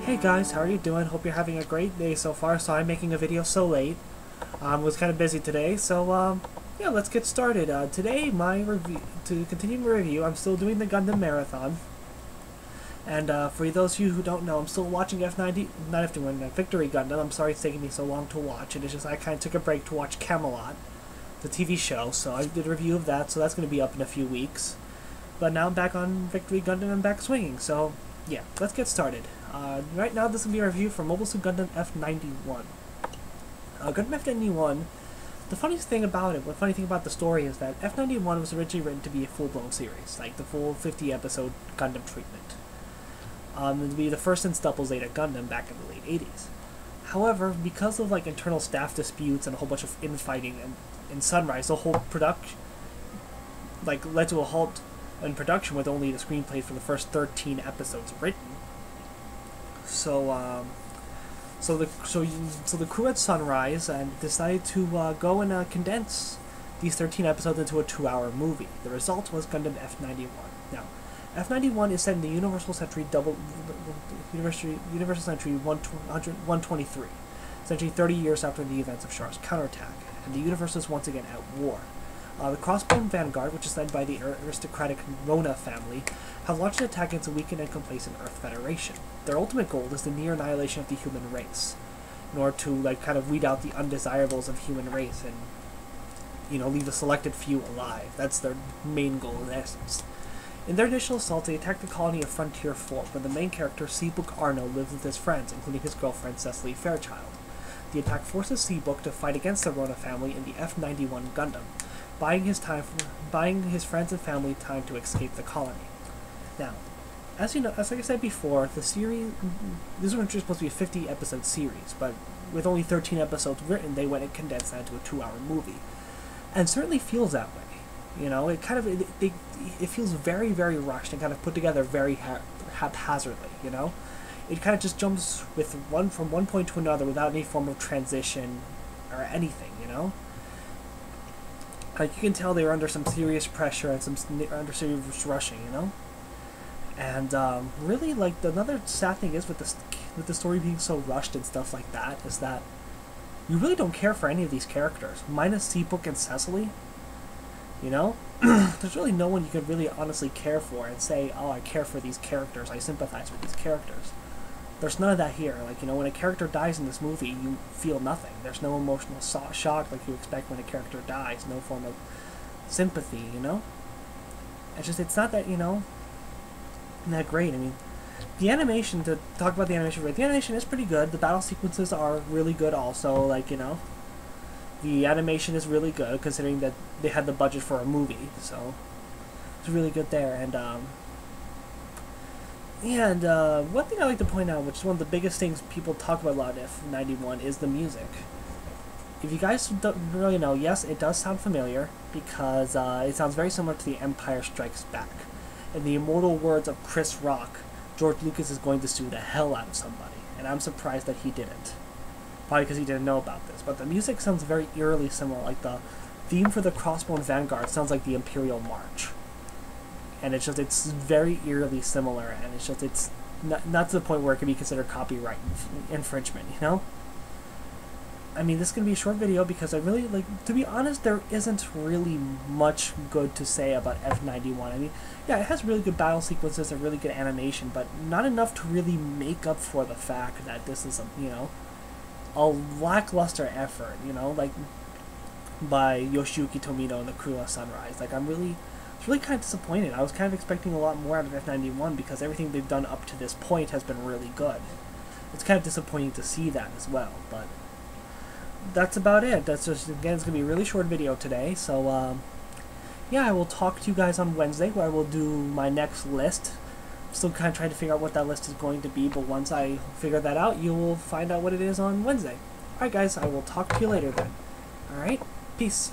Hey guys, how are you doing? Hope you're having a great day so far. So I'm making a video so late. Was kind of busy today, so yeah, let's get started. Today, to continue my review, I'm still doing the Gundam Marathon. And for those of you who don't know, I'm still watching F91 Victory Gundam. I'm sorry it's taking me so long to watch it. It's just I kind of took a break to watch Camelot, the TV show. So I did a review of that, so that's going to be up in a few weeks. But now I'm back on Victory Gundam and back swinging, so yeah, let's get started. Right now, this will be a review for Mobile Suit Gundam F91. Gundam F91, the funniest thing about it, the funny thing about the story is that F91 was originally written to be a full-blown series, like the full 50-episode Gundam treatment. To be the first Double Zeta Gundam back in the late 80s. However, because of like internal staff disputes and a whole bunch of infighting in Sunrise, the whole production led to a halt in production with only the screenplay for the first 13 episodes written. So the crew at Sunrise and decided to go and condense these 13 episodes into a 2-hour movie. The result was Gundam F91. Now, F91 is set in the Universal Century 123, essentially 30 years after the events of Char's counterattack, and the universe is once again at war. The Crossbone Vanguard, which is led by the aristocratic Ronah family, have launched an attack against a weakened and complacent Earth Federation. Their ultimate goal is the near annihilation of the human race, in order to kind of weed out the undesirables of human race and, leave the selected few alive. That's their main goal in essence. In their initial assault, they attacked the colony of Frontier 4, where the main character, Seabook Arno, lives with his friends, including his girlfriend, Cecily Fairchild. The attack forces Seabook to fight against the Ronah family in the F91 Gundam, buying his friends and family time to escape the colony. Now, as like I said before, the series, this was supposed to be a 50-episode series, but with only 13 episodes written, they went and condensed that into a 2-hour movie, and certainly feels that way. It kind of it feels very, very rushed and kind of put together very haphazardly. It kind of just jumps from one point to another without any form of transition or anything. Like, you can tell they were under some serious pressure and under serious rushing, And really, another sad thing is with the story being so rushed and stuff like that is that you really don't care for any of these characters, minus Seabook and Cecily. There's really no one you could really honestly care for and say, oh, I care for these characters, I sympathize with these characters. There's none of that here. When a character dies in this movie, you feel nothing. There's no emotional shock like you expect when a character dies. No form of sympathy, It's not that, that great. The animation, to talk about the animation, the animation is pretty good. The battle sequences are really good also, the animation is really good, considering that they had the budget for a movie, so it's really good there. And one thing I like to point out, which is one of the biggest things people talk about a lot in F91, is the music. If you guys don't really know, yes, it does sound familiar, because it sounds very similar to The Empire Strikes Back. In the immortal words of Chris Rock, George Lucas is going to sue the hell out of somebody, and I'm surprised that he didn't. Probably because he didn't know about this, but the music sounds very eerily similar. Like, the theme for the Crossbone Vanguard sounds like the Imperial March. And it's very eerily similar, and it's not to the point where it can be considered copyright infringement, this is going to be a short video because I really, to be honest, there isn't really much good to say about F91. Yeah, it has really good battle sequences and really good animation, but not enough to really make up for the fact that this is a lackluster effort, by Yoshiyuki Tomino and the crew of Sunrise. It's really kind of disappointed. I was kind of expecting a lot more out of F91 because everything they've done up to this point has been really good. It's kind of disappointing to see that as well, but that's about it. That's just, again, it's going to be a really short video today, so, yeah, I will talk to you guys on Wednesday, where I will do my next list. Still kind of trying to figure out what that list is going to be, but once I figure that out, you will find out what it is on Wednesday. Alright guys, I will talk to you later then. Alright, peace.